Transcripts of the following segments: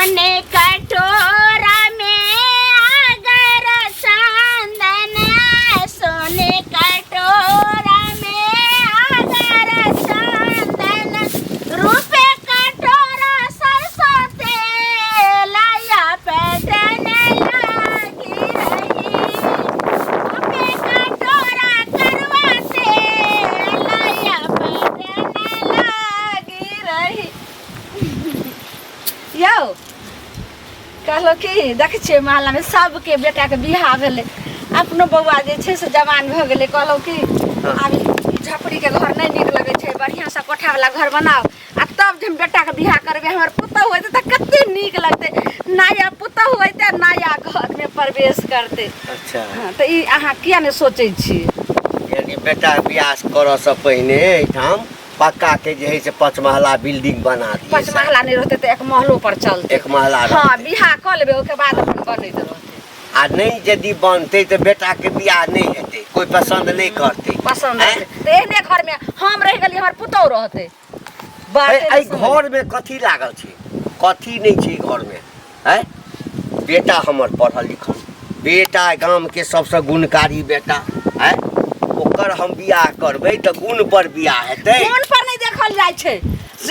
सोने कटोरा में अगर चंदन, सोने कटोरा में अगर चंदन, रुपए कटोरा सरसों तेल या पैटने लगी रही, रुपए कटोरा करवा तेल या पैटने लगी रही। यौ कहलो कि देखे छियै महल्ला में सबके बेटा के बियाह भेलै, अपनो बौआ जे छै से जवान भऽ गेलै, कहलो कि आब झपड़ी के घर नहीं नीक लगे छै, बढ़िया सा कोठा वाला घर बनाओ आ तब जे हम बेटा के बियाह करबे, हमर पुतहु होइते तऽ कते नीक लगते, नया पुतहु होइते नया घर में प्रवेश करते। अच्छा हाँ, तो ई अहाँ किया ने सोचै छी? यानी बेटा के बियाह करऽ से पहिने एठाम पक्का के जे है से 5 महला बिल्डिंग बना दिए। 5 महला नहीं रहते तो 1 महलो पर चलते। 1 महला हाँ, बियाह कर लेबे ओके बाद अपन बनैत रहते। आ नहीं यदि बनते तो बेटा के बियाह नहीं हेते, कोई पसंद नहीं करते। पसंद है तो एहने घर में हम रह गेली, हमर पुतहु रहते। ए घर में कथी लागल छै? कथी नहीं छै घर में? है बेटा हमर पढ़ल लिखल, बेटा गांव के सबसे गुणकारी बेटा है, ओकर हम बियाह करबै तो गुण पर बियाह हेतै। गुण पर नहीं देखल जाय छै,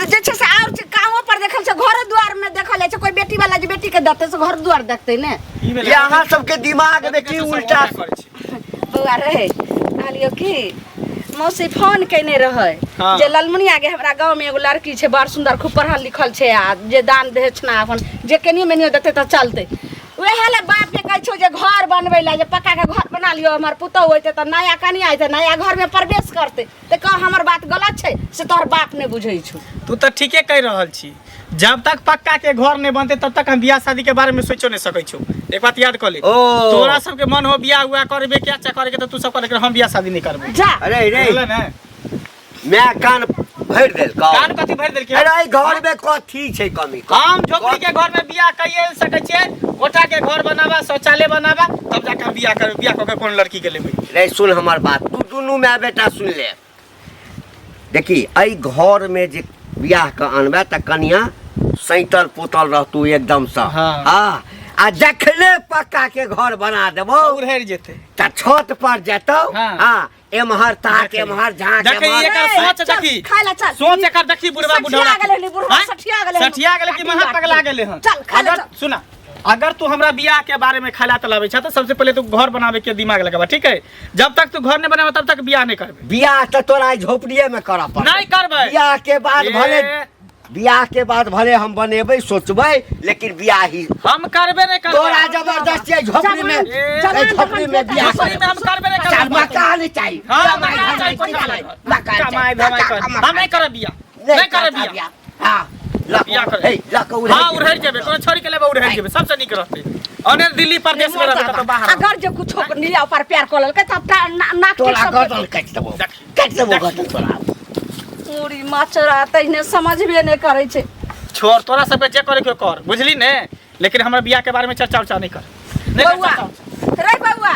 जे छै से और कामो पर देखल छै, घर द्वार में देखल जाय छै। कोई बेटी वाला जे बेटी के देते से घर द्वार देखते ने। यहाँ सबके दिमाग में की उल्टा बौआ रहे कहलियो कि मौसी फोन केने रहे जे ललमुनिया के हमरा गांव में एगो लड़की छै, बड़ सुंदर, खूब पढ़ल लिखल छै, आ जे दान दक्षिणा अपन जे केनियो मेनियो देते तो चलते। वह ले बाप के कह छो जे घर बनबे ला, जे पक्का के घर बना लियो, हमर पुतहु होइते तो नया कनिया आइते, नया घर में प्रवेश करते, तो कह हमर बात गलत छै से तोहर बाप ने बुझै छौ। तू तो ठीके कह रहल छी, जब तक पक्का के घर नहीं बनते तब तक हम बियाह शादी के बारे में सोचो नहीं सकै छौ। एक बात याद कर ले, तोरा सबके मन हो बियाह हुआ करबे क्या अच्छा करे के, तो तू सब करे, हम बियाह शादी नहीं करबे। जा अरे रे मैं कान भर देल, कान कथी भर देल के? अरे घर में कथी छै कमी? हम झोपड़ी के घर में बियाह कइए सकै छियै, कोठा के घर बनावा, शौचालय बनावा, तब जाके हम बियाह करबे। बियाह क के कोन लड़की के लेबै? रे सुन हमर बात, तू दुनू माय बेटा सुन ले। देखी एहि घर में जे बियाह के अनबे त कनिया सैतल पोतल रहतू एकदम से। हाँ आ जखने पक्का के घर बना देबो उड़हर जेते त छत पर जेतौ। हाँ एमहर ताक एमहर झांक देखी एकर सोच देखी, खाइला चल, सोच एकर देखी, बुढ़वा बुढ़वा सठिया गेले कि महा पगला गेले हन। अगर सुना, अगर तू हमरा बियाह के बारे में ख्याल लावे छ तो सबसे पहले तू घर बनावे के दिमाग लगावा, ठीक है? जब तक तू घर नहीं बनावे तब तक बियाह नहीं करबे। बियाह त तोरा झोपड़िए में करऽ पड़त। नहीं करबे। बियाह के बाद भले हम बनेबै सोचबै, लेकिन बियाह ही हम करबे नहीं करबे। तोरा जबरदस्ती झोपड़ी में बियाह हम करबे नहीं करबे। मकान नहीं चाहिए, हां मकान चाहिए, कमाई धमाई कर, हम नहीं करब बियाह, नहीं करब बियाह। हां बियाह कर, हां उड़हर जेबे, कोनो छोरी के लेबे उड़हर जेबे, सबसे नीक रहते। अनेर दिल्ली प्रदेश में रहबे त बाहर अगर जे कुछो निया पर प्यार कर ललकै तब नाक तोरा गदल काट देबो गदल तोरा। पूरी माचरा तइने समझबे नहीं करे छे। छोड़, तोरा सब जे करे के कर, बुझली ने, लेकिन हमरा बियाह के बारे में चर्चा उर्चा नहीं कर। बौआ रे बौआ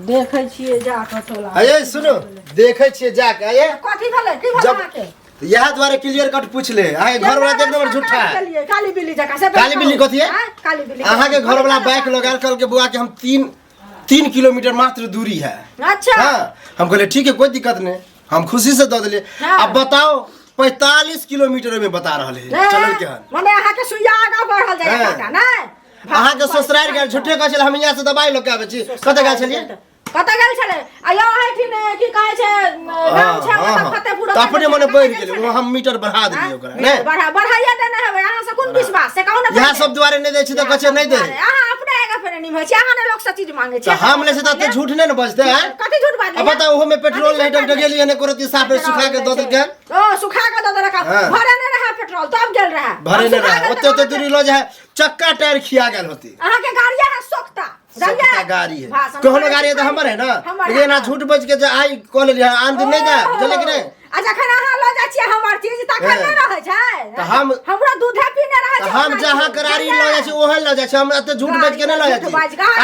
देखे छिए जा कटोला। अये सुनो, देखे छिए जा के अये कथी भेलै की भेलै के? यह द्वारे क्लियर कट पूछ ले। आए घर वाला एक नंबर झूठा है। काली बिल्ली जका से काली बिल्ली कथी है? काली बिल्ली अहाँ के घर वाला बैक लगा कल के बुआ के हम 3 किलोमीटर मात्र दूरी है। अच्छा हाँ हम कहले ठीक है कोई दिक्कत नहीं, हम खुशी से दे दिले। अब बताओ 45 किलोमीटर में बता रहा है चलल के हन माने अहाँ के सुइया आगा बढ़ल जाय पता नै। अहाँ के ससुराल के झूठे कहै छल हम यहाँ से दवाई ल के आबै छी। कतऽ गेल छलिए? कतऽ गेल छले? आयो हथिन की कहै छै गांव छै ओतऽ कते पूरा त अपने मने बढ़ गेलै, वो हम मीटर बढ़ा देलिए ओकरा नै। बढ़ाइया देना है अहाँ से कोन विश्वास से कहू ना। यहाँ सब द्वारे नहीं दै छी त कछे नहीं दे। अहाँ अपने आगे फेर नहीं होइ छै, अहाँ ने लोग से चीज मांगे छै। हम ले से त झूठ नहीं न बजते हैं। कथि झूठ बात? अब बताओ ओहो में पेट्रोल नहीं डग गेली ने करती साफे सुखा के दे के। ओ सुखा के दे रखा भरे नहीं रहा पेट्रोल तब गेल रहा। भरे नहीं रहा ओते दूरी लो जाए चक्का टायर खिया गेल होती। अहाँ के गाड़िया है सोखता सबका गाड़ी है, कोनो गाड़ी है तो हमर है ना, लेकिन ना झूठ बज के आई कॉल लिया आन दिन नहीं जा चले कि नहीं। आ जखन अहाँ ल जाइ छी हमर चीज तखन नहीं रहे छै तो हम हमरा दूधे पीने रहे छै। हम जहां करारी ल जाइ छी ओहे ल जाइ छी, हम एते झूठ बज के नहीं ल जाइ छी।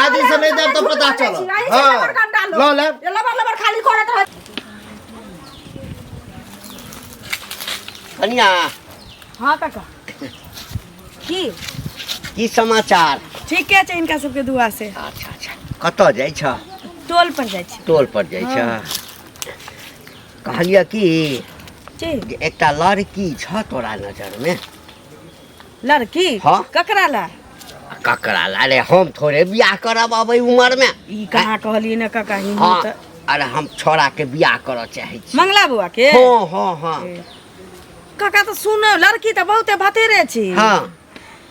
आज से नहीं देब तो पता चल। हां ल ले लबर खाली करत रहे। कनिया हां काका की समाचार? ठीके छै इनका सबके दुआ से। अच्छा अच्छा, कतऽ जाइ छ? टोल पर जाइ छी। टोल पर जाइ छ? कहलिए कि जी एकटा लड़की छ तोरा नजर में? लड़की? हाँ। ककरा ला? ककरा ला रे? हम थोड़े बियाह करब अबै उम्र में। ई कहाँ कहलिए न काका ही हाँ, त अरे हम छोड़ा के बियाह करऽ चाहै छी। मंगला बुआ के? हाँ हाँ हाँ काका तो सुनो लड़की तो बहुते भतेरे छी। हाँ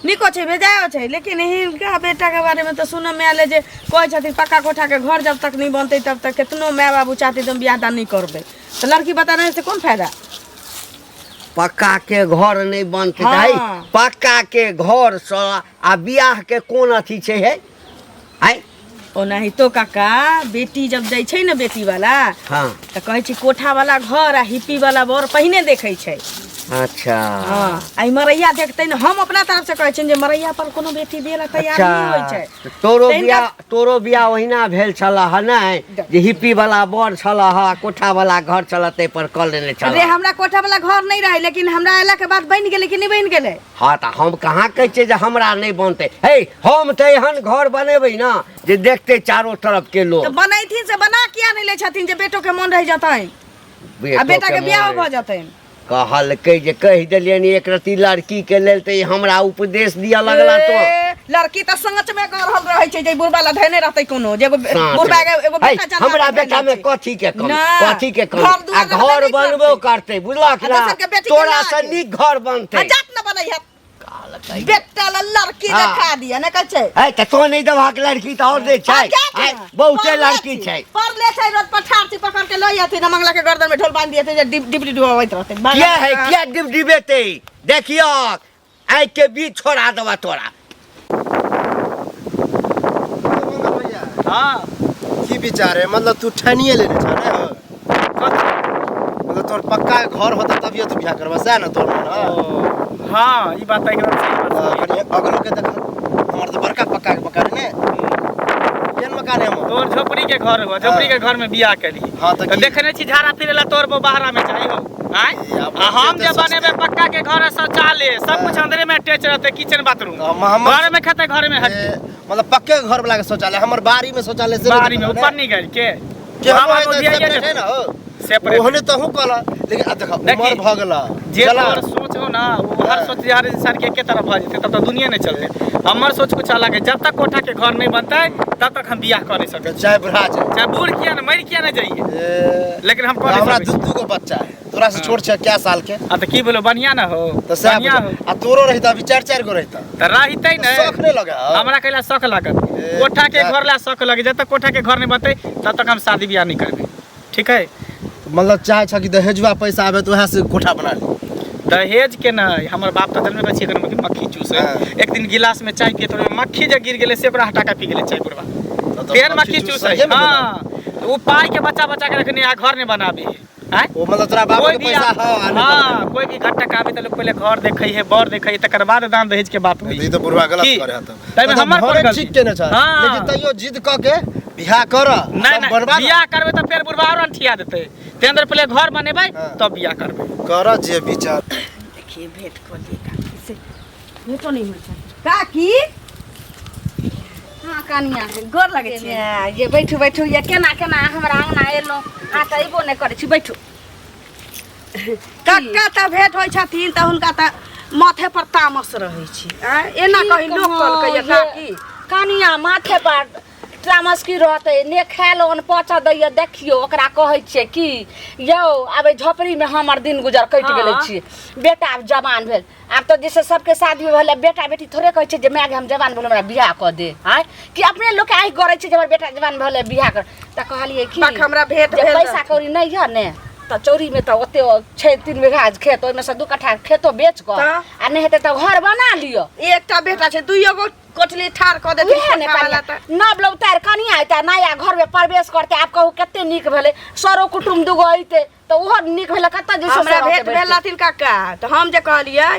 निको छै बेजायो छै, लेकिन हिनका बेटा के बारे में तो सुनो में आले जे कहै छथिन पक्का कोठा के घर जब तक नहीं बनते तब तक कितनो माय बाबू चाहते तुम बियाह दान नहीं करबे, तो लड़की बताने से कौन फायदा? पक्का के घर नहीं बनते हाँ। भाई, पक्का के घर स आ बियाह के कोन अथी छै है? आय ओ नहीं तो काका बेटी जब जाइ छै न बेटी वाला हाँ तो कहै छै कोठा वाला घर आ हिप्पी वाला बर पहिने देखै छै। अच्छा हाँ आई मरैया देखते न, हम अपना तरफ से कहै छिन जे मरैया पर कोनो बेटी देला तैयार नहीं होय छै। तो तोरो तैं बियाह तोरो बियाह ओहिना भेल छलह नहीं जे हिप्पी वाला बर छलह, कोठा वाला घर छलह, ते पर कऽ लेने अरे छलह। हमरा कोठा वाला घर नहीं रहे, लेकिन हमरा एला के बाद बन गेले कि नहीं बन गेले? हाँ तो हम कहाँ कहै छियै जे हमरा नहीं बनते। हे हम तो एहन घर बनेबै ना जे देखते चारों तरफ के लोग। तो बनैथिन से बना किया नहीं ले छथिन जे बेटो के मन रह जतै आ बेटा के बियाह भ जतै? कहलकै जे कहि देलियनि एक रति लड़की के लेल, तो हमरा उपदेश दिया लगला। तो लड़की त संगच में कर रहल रहै छै जे बुढ़बा ला धैने रहतै कोनो जे बुढ़बा के एगो बेटा जन्म हमरा बेटा में कथी के कमी? कथी के कमी? आ घर बनबो करते बुझलक ना, तोरा से नीक घर बनते। जात न बनै है बेटा ला लड़की देखा दिया न कहै छै। ए त तो नहीं देबा के लड़की त और दे छै? बहुते लड़की छै। पर ले छै रोड पर ठाड़ पकड़ के लई आथि न, मंगला के गर्दन में ढोल बांध दिए थे जे डिप्टी डुबावैत रहते। क्या है क्या डिबेते? देखियो आइ के बीच छोड़ा देबा तोरा। हाँ की विचार है? मतलब तू ठानिए लेने छ रे हो? मतलब तोर पक्का घर होता तभिए तू बियाह करबा सै न तोर मन? हाँ ई बात एकदम सही बात है। कनी अगलो के देख, हमर तो बड़का पक्का के मकान ने। केन मकान है हमर? तोर झोपड़ी के घर हो, झोपड़ी के घर में बियाह करी। हाँ, तो तो की? देखने छी झाड़ा फिरेला तोर बाहरा में चाहिए हो। आय अब आ हम तो जे सोच- बनेबे पक्का के घर है, शौचालय सब कुछ अंदरे में अटैच रहते, किचन बाथरूम हमर- घर में खेते, घर में हटे मतलब पक्के घर वाला के शौचालय, हमर बाड़ी में शौचालय से बाहरी में ऊपर नहीं गए के के हम हम है बुझिया सेपरेट है ना हो? सेपरेट ओहने तो हूं कहला, लेकिन आ देखो देखी, उमर भ गेला जे चला। तोर सोच हो ना वो हर सोच यार इंसान के एके तरफ भ जेते, तब तो दुनिया नहीं चलते। हमर सोच कुछ अलग है, जब तक कोठा के घर नहीं बनते तब तक हम बियाह कर नहीं सकते। चाहे बुढ़ा जाए, चाहे बूढ़ किया ना मर किया ना जाइए, लेकिन हम कर हमरा नहीं सकते। दू गो बच्चा है, तोरा से छोट छ क्या साल के? आ तो की बोलो बढ़िया ना हो? तो सब बढ़िया हो आ तोरो रहता अभी 4 गो रहता तो रहते न। शौक नहीं लगा? हमरा कहला शौक लागत, ए, कोठा के जा- घर ला शौक लगे, जब तक कोठा के घर नहीं बनते तब तक हम शादी ब्याह नहीं करबे। ठीक है? मतलब चाहे छ कि दहेजुआ पैसा आवे तो वहाँ से कोठा बना ली। दहेज के ना, हमर बाप तो जन्मे बच्चे में मक्खी चूसे। हाँ। एक दिन गिलास में चाय पिए तो मक्खी जे गिर गेले से पूरा हटा के पी गेले चाय पूरा। तो फेर मक्खी चूसे। सही में हां वो पाई के बच्चा के रखने आ घर नहीं बनाबे है। वो मतलब तोरा बाप कोई के भी पैसा हां हां कोई भी घट्टा का आबे तो लोग पहले घर देखई है, बर देखई तकर बाद दान दहेज के बात होई। ये तो बुढ़वा गलत की? करे हत। तइमे हमर कोन गलती? ठीक के न छ, हाँ। लेकिन तइयो जिद क के बियाह कर। नहीं नहीं बियाह करबे तो फिर बुढ़वा और अंठिया देते, ते अंदर पहले घर बनेबे हाँ। तब बियाह करबे। कर जे विचार। देखिए भेंट कर लिए काकी से, भेंटो नहीं होय छै। काकी हाँ कनिया गोर लगे छै। ये बैठू बैठू, ये केना केना हमरा अंगना एलो आ त एबो नहीं करे छी, बैठू। कक्का त भेंट होय छथिन त हुनका त माथे पर तामस रहै छै। एना कहि लोक कहलकै ये काकी कनिया माथे पर तामस की रहते ने खायलोन पचा दैया, देखियो ओकरा कहै छियै कि यौ आबे झोपड़ी में हमर दिन गुजर कटि गेलै छी, बेटा आब जवान भेल, आब तो जैसे सबके शादी भेलै बेटा बेटी थोड़े कहै छै जे माय गे हम जवान भेल हमरा बियाह क दे, हैं कि अपने लोग के आइ गरै छै जे हमर बेटा जवान भेलै बियाह कर। त कहलियै कि बाक हमरा भेंट जे भेल पैसा कौड़ी नहीं है ने त चोरी में त ओते 6-3 बीघा खेत, ओइमे से 2 कट्ठा खेतो बेच क आ नहीं हेते त घर बना लियो। एकटा बेटा छै, दुइयो गो कोठली ठाड़ क देथिन उहे ने कोठा वाला कनिया, त नव लौतार कनिया अइता नया घर में प्रवेश करते, आप कहू कते नीक भेले, सरो कुटुम दुगो अइते त ओहो नीक भेले। कत जैसे हमरा सरो भेंट के भेल रहथिन काका, त हम जे कहलियै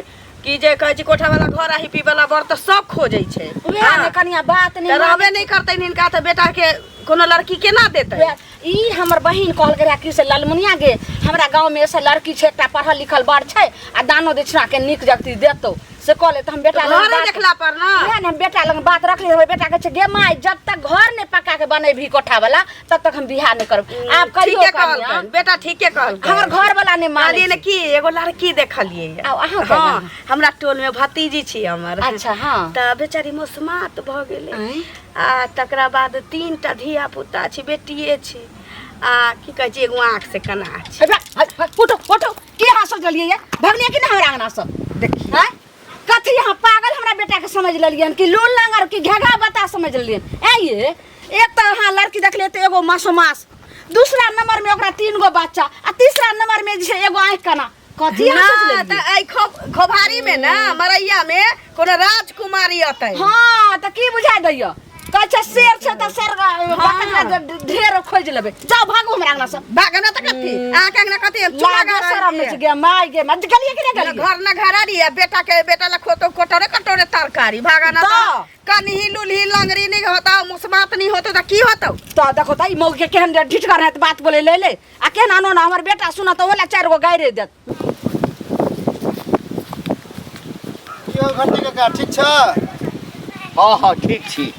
कि जे कहै छी कोठा वाला घर आ हिप्पी वाला बर त सब खोजै छै। उहे ने कनिया बात त नहीं रहबे नहीं करतै हिनका त बेटा के कोनो लड़की केना देतै? ई हमर बहिन कहल करे कि से लालमुनिया गे हमरा गांव में ऐसे लड़की छै, एकटा पढ़ल लिखल बड़ छै आ दानो दक्षिणा के नीक जगती देतो, से कह ले तो हम बेटा घरे देखला पर ना हम बेटा लग बात रख ले बेटा के गे माई जब तक घर ने पका के बने भी कोठा वाला तब तक हम बियाह नहीं करब आप करियो ठीके कहल बेटा ठीके कहल हमर घर वाला ने मान ने की एगो लड़की देखलिए अहाँ हां हमरा टोल में भतीजी छी हमर अच्छा हां त बेचारी मोसमात भ गेलै आ तकरा बाद 3टा धिया पुता छी बेटिए छी आ की कहै छी एगो आँख से कना छी फोटो फोटो के हंस जलिए ये भगने कि ना हमरा अंगना सब देखी हैं कथी यहाँ पागल हमरा बेटा के समझ लेलियन कि लूल लंगर की घेगा बता समझ लेलियन ए ये एक तो हाँ लड़की देख ले तो एगो मासोमास दूसरा नंबर में ओकरा 3 गो बच्चा आ तीसरा नंबर में जे एगो आँख कना कथी ना त आई खोभारी में ना मरैया में कोनो राजकुमारी अतै हां त की बुझा दैयो कच्चा शेर छ त शेर बकरा ढेर खोज लेबे जाओ भागो हमरा अंगना से भागना त कथी आ केंगना कथी लागा शरम में गे माई गे मत गलिए कि ना गलिए घर ना घरारी है बेटा ला खोतो कटोरे कटोरे तरकारी भागना तो कन्ही लुलही लंगरी नहीं होता मुसमात नहीं होता त की होता तो देखो त ई मौग के केहन ढिठ कर है त बात बोले ले ले आ केना नो ना हमर बेटा सुना तो ओला 4 गो गायरे देत यो घंटे का ठीक छ हाँ ठीक छी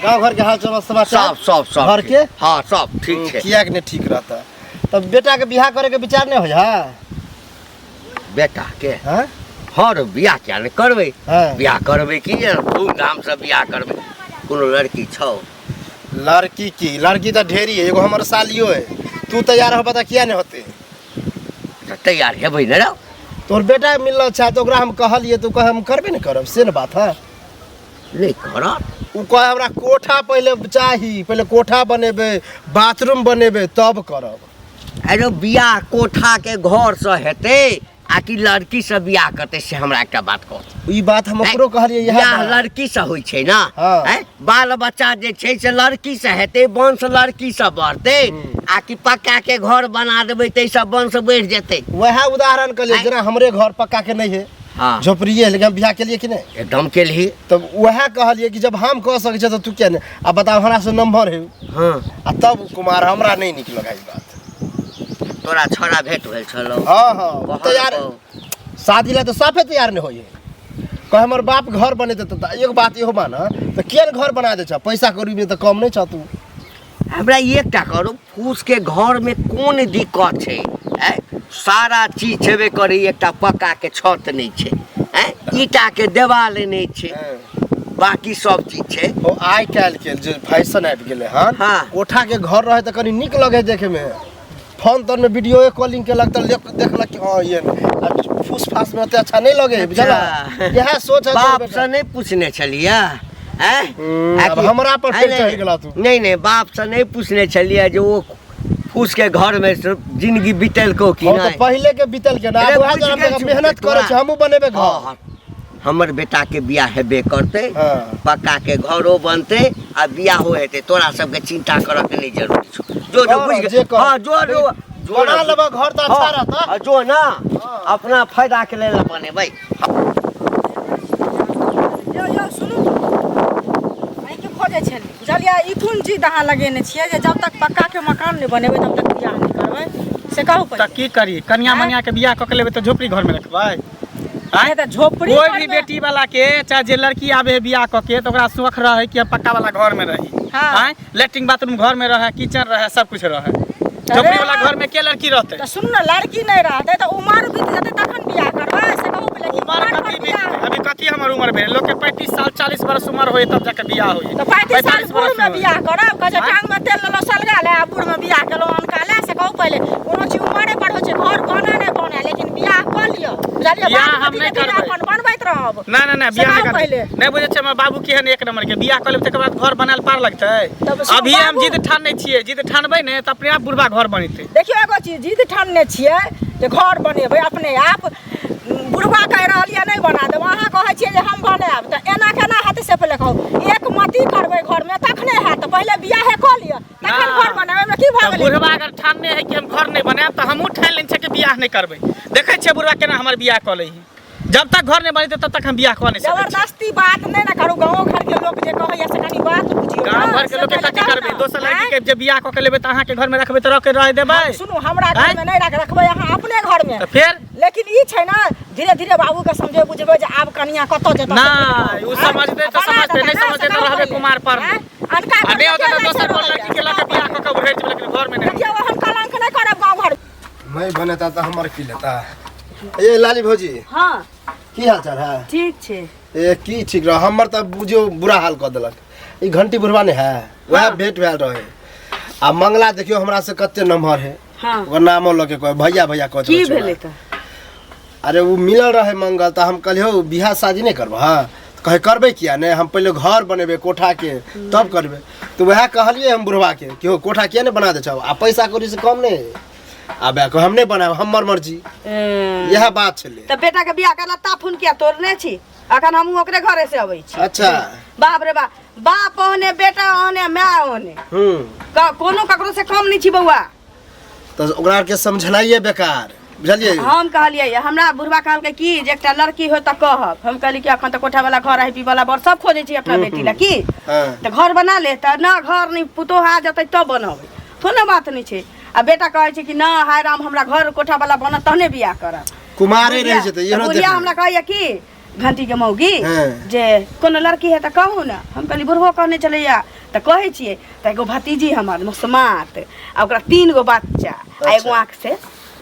गांव घर के हाल समाचार सब घर के हाँ सब ठीक है किया के नहीं ठीक रहता तब बेटा के बियाह करे के विचार नहीं हो जा बेटा के हां हाँ रे बियाह क्या नहीं करबे हाँ। बियाह करबे की धूमधाम से बियाह करबे कोनो लड़की छौ लड़की तो ढेरी है एगो हमर सालियो है तू तैयार हो बता किया नहीं होते तैयार हेबै न रे तोर बेटा मिलल छ तो ओकरा हम कहलिए तू कह हम करबे नहीं करब से न बात है नहीं करत उ कह हमरा कोठा पहले चाही पहले कोठा बनेबे बाथरूम बनेबे तब करब अरे बियाह कोठा के घर से हेते आ कि लड़की से बियाह करते से हमरा एकटा बात कह ई बात हम ओकरो कहलिए बियाह लड़की से होई छै ना हाँ। हैं बाल बच्चा जे छै से लड़की से हेते वंश लड़की से बढ़ते आ कि पक्का के घर बना देबै तै सब वंश बढ़ जेते वह उदाहरण के लिए जरा हमरे घर पक्का के नहीं है हाँ झोपड़िए है लेकिन हम बियाह के लिए कि नहीं एकदम के लिए तब वह कहलिए कि जब हम कह सके तो तू क्या नहीं अब बताओ हमरा से नंबर है हाँ आ तब कुमार हमरा नहीं निक लगा ई बात तोरा छोरा भेट भेल छलो हाँ हाँ तैयार शादी ला तो साफे तैयार नहीं होई कह हमर बाप घर बने देता तो एक बात इहो माना तो केन घर बना दे छ पैसा कौड़ी में तो कम नहीं छ तू हमरा एकटा करो फूस के घर में कौन दिक्कत छै सारा चीज छेबे करी एकटा पक्का के छत नहीं छै ईटा के देवाल नहीं छै बाकी सब चीज छै ओ आइ काल के जो फैशन आबि गेले हन हाँ। कोठा के घर रहे त कनी निक लगे देखे में फोन तर में वीडियो कॉलिंग के लगता देखलक कि हां ये फूस फास में तो अच्छा नहीं लगे बुझला यह सोच है बाप से नहीं पूछने छलिया अब हमरा पर फिर चढ़ गेला तू नहीं बाप से नहीं पूछने छलिया जो वो फूस के घर में जिंदगी बीतल को कि तो नहीं पहले के बीतल के ना अरे वह बुझ जरा गेल छु मेहनत करे छ हमहु बनेबे घर हाँ, हमर बेटा के बियाह हेबे करते हाँ। पक्का के घरो बनते आ बियाह हो हेते तोरा सबके चिंता करे के नहीं जरूरी छो जो हाँ, बुझ जे गए कर। हां जो बना लेबा घर तो अच्छा रहता हाँ, जो ना अपना फायदा के लेल बने भाई यो सुनू आई के खोजे छै बुझलिया इथुन चीज अहाँ लगेने छियै जे जब तक पक्का के मकान नहीं बनेबै तब तक बियाह नहीं करबै से कहू त की करी कन्या मनिया के बियाह क के लेबै त झोपड़ी घर में रखबै आए त झोपड़ी कोई भी बेटी वाला के चाहे जे लड़की आवे है बियाह क के तो ओकरा शौक रहे कि पक्का वाला घर में रही हाँ। हैं लेटरिन बाथरूम घर में रहे किचन रहे सब कुछ रहे झोपड़ी वाला घर में के लड़की रहते त सुन न लड़की नहीं रहतै त उमर बीत जेतै तखन बियाह करबै से कहू पहिले कि उमर कथी भी अभी कथी हमर उम्र भेल लोग के 35 साल 40 वर्ष उम्र होई तब जाके बियाह होई त 35 साल बूढ़ में बियाह करब कहे टांग में तेल लो सलगा ले बूढ़ में बियाह केलो अनका ले से कहू पहिले कोनो चीज उमरे पर हो छै घर बने नहीं बने लेकिन बियाह क लियो बुझलिए बियाह हम नहीं करबै अपन बनबैत रहब ना बियाह नहीं पहिले करबै नहीं बुझे छै हमर बाबू केहन एक नंबर के बियाह कर लेब तकर बाद घर बनाल पार लगतै तब सुन अभी हम बाबू। जिद ठान नहीं छियै जिद ठानबै ने त अपने आप बुढ़वा घर बनतै देखियो एगो चीज जिद ठानने छियै जे घर बनेबै अपने आप बुढ़वा कह रहल या नहीं बना देब अहाँ कहै छियै जे हम बनाएब त एना केना हेतै से पहिले कहू एक मती करबै घर में तखने हैत त पहिले बियाह क लिअ तखन घर बनाबै में की भऽ तो गेलै बुढ़वा अगर ठानने है कि हम घर नहीं बनाएब तो हमहूँ ठान लेने कि बियाह नहीं करबै देखै छियै बुढ़वा केना हमर बियाह कऽ लै जब तक घर नहीं बनेतै तब तक हम बियाह कऽ नहीं सकै छी जबरदस्ती बात नहीं ना करू गाँव घर के लोग जे कहैया से कनी बात बुझियो गांव घर के लोग के कथी करबै दोसर लड़की के जब बियाह कऽ के लेबै त अहाँ के घर में रखबै त रह के रह देबै सुनू हमरा घर में नहीं रखबै अहाँ अपने घर में तो फिर लेकिन ई छै ना धीरे धीरे बाबू के समझे बुझबे जे आब कनिया कत जेतौ ना उ समझते तो समझते नहीं समझते तो रहबे कुमार पर अनका आ नहीं होता तो दोसर बोल लड़की के लगे बियाह क के भेज लेकिन घर में नहीं देखियो हम कलंक नहीं करब गांव घर नहीं बनेता तो हमर की लेता ये लाली भौजी हाँ की हाल चाल है ठीक छे ए की ठीक रह हमर त बुझियो बुरा हाल क देलक ई घंटी बुढ़वा ने है वह भेंट भेल रहे आ मंगला देखियो हमरा से कते नम्हर है हाँ ओकर नामो लगे कोई भैया भैया कह की भेले त अरे वो मिलल रहे मंगल त हम कहलियो बियाह शादी नहीं करबा हां कहे करबे किया नहीं हम पहले घर बनेबे कोठा के तब करबे तो वह कहलिए हम बुढ़वा के कि हो कोठा किया नहीं बना दे छौ आ पैसा कौड़ी से कम नहीं आबे को हम नहीं बनाब हमर मर्जी यह बात छले त बेटा के बियाह करला ता फोन किया तोरने छी अखन हम ओकरे घरे से अबै छी अच्छा बाप रे बाप बाप ओने बेटा ओने माय ओने कोनो ककरो से कम नहीं छी बउआ तो ओकरा के समझनाइए बेकार बुझलिए हम कहलिए हमरा बुढ़वा कहलकै कि जे एकटा लड़की हो त कहब हम कहली कि अखन त कोठा वाला घर है पी वाला बर सब खोजे छी अपना बेटी ला की त घर बना ले त ना घर नहीं पुतो आ जतै तब बनाबे थोने बात नहीं छे आ बेटा कहै छै कि ना हाय राम हमरा घर कोठा वाला बन तहने बियाह करब कुमारे रह जेते इहो बुढ़िया हमरा कहैया कि घंटी के मौगी जे कोनो लड़की है त कहू ना हम कहली बुढ़वा कहने चलैया त कहै छियै त एगो भतीजी हमर मुस्मात आ ओकरा 3 गो बच्चा आ एगो आंख से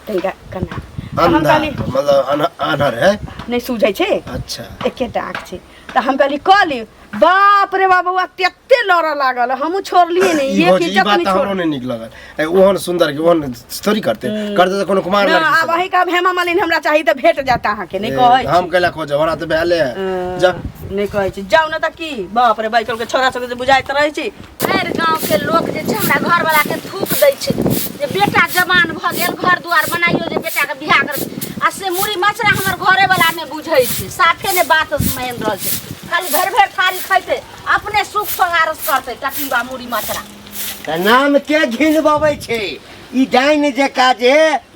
तनिका कना हम कहली मतलब अनहर है नहीं सूझै छै अच्छा एकेटा आंख छै त हम कहली कहली बाप रे बाबा तेते लड़ लागल हमहू छोड़लिए नहीं ये की ई बात हमरो नहीं निक लगल ओहन सुंदर के ओहन थोड़ी करते त कोनो कुमार लड़की ना अब वही का हेमा मालिनी हमरा चाहिए त भेट जाता अहाँ के नहीं कहै हम कहला खोज हमरा त बेले जा नहीं कहै छी जाऊ ना त की बाप रे बाइकल के छोरा सब बुझाइत रहै छी फेर गांव के लोग जे छै हमरा घर वाला के थूक दै छै जे बेटा जवान भ गेल घर दुआर बनाइयो जे बेटा के बियाह कर आ से मुड़ी मछरा हमर घरे वाला ने बुझै छै साथे ने बात मान रहल छै खाली भर भर थारी खैते अपने सुख संगारस करते टकीबा मुड़ी मछरा त नाम के घिनबबै छै ई डाइन जे काजे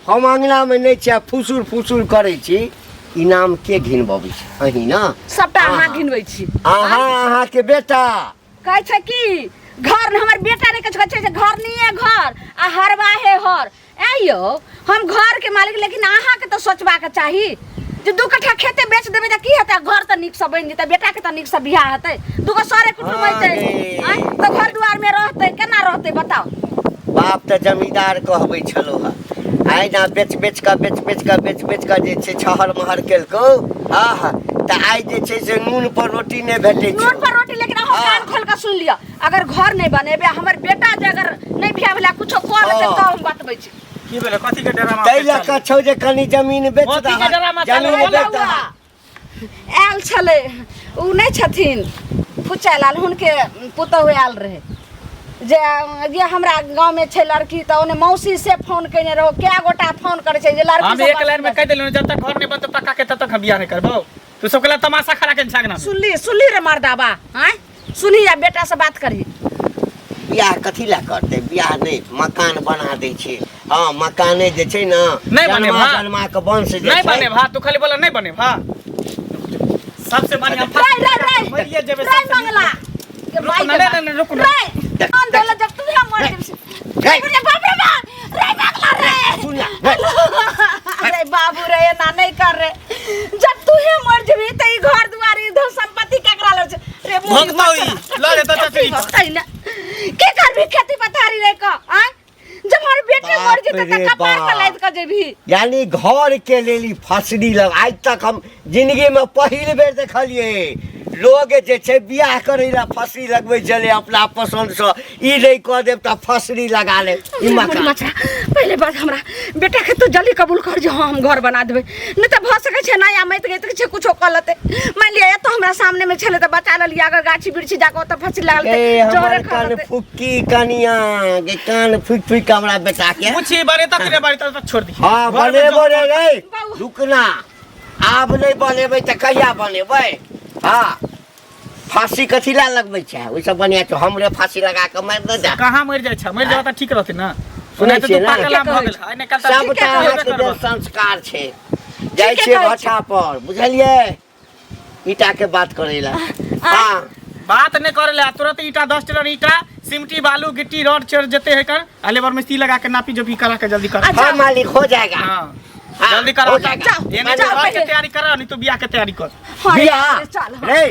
हम अंगना में नहीं छै फुसुर फुसुर करै छी ई नाम के घिनबबै छै अही ना सबटा अहाँ घिनबै छी अहाँ के बेटा कहै छै कि घर हमर बेटा ने कहै छै घर नहीं है घर आ हरवा है हर आइयो हम घर के मालिक लेकिन अहाँ के तो सोचबा के चाही जे 2 कट्ठा खेते बेच देबे त की हेतै घर त नीक से बन जेतै बेटा के त नीक से बियाह हेतै 2 गो सारे कुटुंब हेतै त घर दुआर में रहतै केना रहतै बताओ बाप त जमींदार कहबै छलो हा आइ ना बेच का जे छै छहर महर केलको आहा त आइ जे छै से नून पर रोटी नहीं भेटै छै नून पर रोटी लेकिन अहाँ कान खोल के सुन लिया अगर घर नहीं बनेबे हमर बेटा जे अगर नहीं बियाह भेला कुछो कह लेतै त हम बतबै छी की भेले कथि के डरामा तै लक छौ जे कनी जमीन बेच मोती के डरामा जमीन बेच दह आयल छले उ नहीं छथिन फुच्चा लाल हुनके पुतहु आयल रहे जे हमरा गांव में छै लड़की त ओने मौसी से फोन कइने रहो क्या गोटा फोन करे छै जे लड़की हम एक लाइन में कह देलियो जब तक घर नहीं बनत पक्का के तब तक हम बियाह नहीं करबो तू सब कला तमाशा खड़ा के झागना सुनली रे मर्दाबा हैं सुनी या बेटा से बात करी बियाह कथी ला करते बियाह नहीं मकान बना दे छै हां मकाने जे छै ना नहीं बने भा जन्मा के वंश जे नहीं छै बने भा तू खाली बोला नहीं बने भा सबसे बढ़िया रे जेबे मंगला के भाई नहीं रुक ना कौन बोला जब तू हम मर रे बाप रे बाप रे मंगला रे सुन अरे बाबू रे ना नहीं कर रे जब तू ही मर जेबी त ई घर दुआर इधर संपत्ति केकरा ले छै रे भंगतोई ल ले त चचरी होतै ना के करबी खेती पथारी रे का आ जब हमारे बेटे मर जेते त कपार पर लाद के जेबी यानी घर के लेली फसड़ी लग आज तक हम जिंदगी में पहिल बेर देखलिए लोग जे छै बियाह करै ला फसड़ी लगबै छले अपना पसंद से ई नहीं कह देब त फसड़ी लगा ले ई मकान पहले बात हमरा बेटा के तो जल्दी कबूल कर जे हम घर बना देबे नहीं त भ सकै छै ना या मत गए त छै कुछो क लेते मान लिया तो हमरा सामने में छले त बचा लिया अगर गाछी बिरछी जाके त फसड़ी लगा लेते जोरे कान फुक्की कनिया के कान फुक हमरा बेटा के पूछी बने तक रे बारी तक छोड़ दी हां बनेबो रे रुकना आब नहीं बनेबै त कहिया बनेबै हां फांसी कथी ला लगबै छै ओइ सब बनिया छ हमरे फांसी लगा के मार दे जा कहां मर जाय छ मर जाव त ठीक रहते ना सुनै तो छियै ना पाकला भ गेल है निकल त सब का संस्कार छै जाइ छै भट्ठा पर बुझलिए ईटा के बात करेला हां बात नहीं करेला तुरंत ईटा 10 टेलर ईटा सिमटी बालू गिट्टी रॉड चढ़ जते है कर लेबर मिस्त्री लगा के नापी जो भी करा के जल्दी कर हां मालिक हो जाएगा हां हाँ, जल्दी करो हो जाएगा। ये नहीं जाओ घर के पहले। तैयारी करो नहीं तो बियाह के तैयारी कर हाँ, बियाह चल हाँ। रे